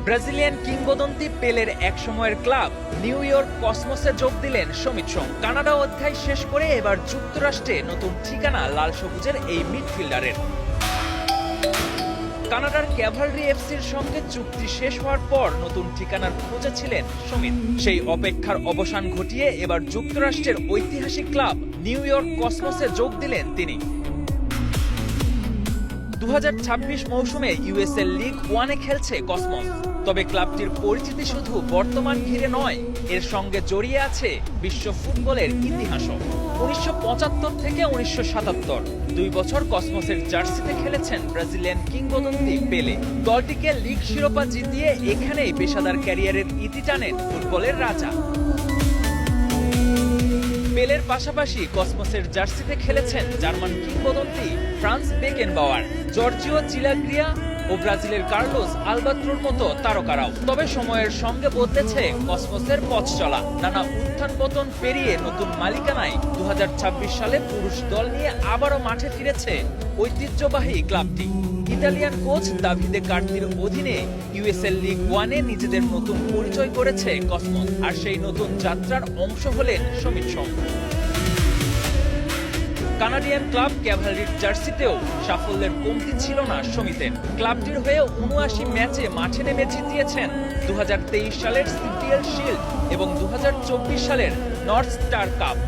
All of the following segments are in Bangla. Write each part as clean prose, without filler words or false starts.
ব্রাজিলিয়ান কিংবদন্তি পেলের এক সময়ের ক্লাব নিউ ইয়র্ক কসমসে যোগ দিলেন সমিত সোম। কানাডা অধ্যায় শেষ করে এবার যুক্তরাষ্ট্রে নতুন ঠিকানা লাল সবুজের এই মিডফিল্ডারের। কানাডার ক্যাভালরি এফসির সঙ্গে চুক্তি শেষ হওয়ার পর নতুন ঠিকানার খোঁজে ছিলেন সমিত। সেই অপেক্ষার অবসান ঘটিয়ে এবার যুক্তরাষ্ট্রের ঐতিহাসিক ক্লাব নিউ ইয়র্ক কসমসে যোগ দিলেন তিনি। 2026 মৌসুমে ইউএসএল লিগ ওয়ানে খেলছে কসমস। তবে ক্লাবটির পরিচিতি শুধু বর্তমান ঘিরে নয়, এর সঙ্গে জড়িয়ে আছে বিশ্ব ফুটবলের ইতিহাসও। 1975 থেকে 1977 2 বছর কসমসের জার্সিতে খেলেছেন ব্রাজিলিয়ান কিংবদন্তি পেলে। দলটিকে লিগ শিরোপা জিতিয়ে এখানেই পেশাদার ক্যারিয়ারের ইতি টানেন ফুটবলের রাজা। পেলের পাশাপাশি কসমসের জার্সিতে খেলেছেন জার্মান কিংবদন্তি ফ্রান্স বেকেনবাওয়ার, জর্জিও চিলাগ্রিয়া ও ব্রাজিলের কার্লোস আলবাত্রোর মতো তারকারাও। তবে সময়ের সঙ্গে বদলেছে কসমসের পথ চলা। নানা উত্থান পতন পেরিয়ে নতুন মালিকানায় 2026 সালে পুরুষ দল নিয়ে আবারও মাঠে ফিরেছে ঐতিহ্যবাহী ক্লাবটি। ইতালিয়ান কোচ দাভিদে কার্তির অধীনে ইউএসএল লিগ ওয়ানে নিজেদের নতুন পরিচয় করেছে কসমস। আর সেই নতুন যাত্রার অংশ হলেন সমিত সোম। কানাডিয়ান ক্লাব ক্যাভালরির জার্সিতেও সাফল্যের কমতি ছিল না সমিতের। ক্লাবটির হয়ে 79 ম্যাচে মাঠে নেমে জিতিয়েছেন 2023 সালের সিটিএল শিল্ড এবং 2024 সালের নর্থ স্টার কাপ।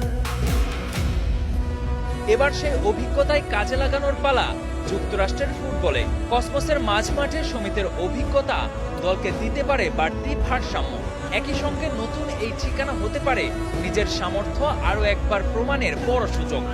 এবার সেই অভিজ্ঞতায় কাজে লাগানোর পালা যুক্তরাষ্ট্রের ফুটবলে। কসমসের মাঝ মাঠে সমিতের অভিজ্ঞতা দলকে দিতে পারে বাড়তি ভারসাম্য। একই সঙ্গে নতুন এই ঠিকানা হতে পারে নিজের সামর্থ্য আরও একবার প্রমাণের বড় সুযোগ।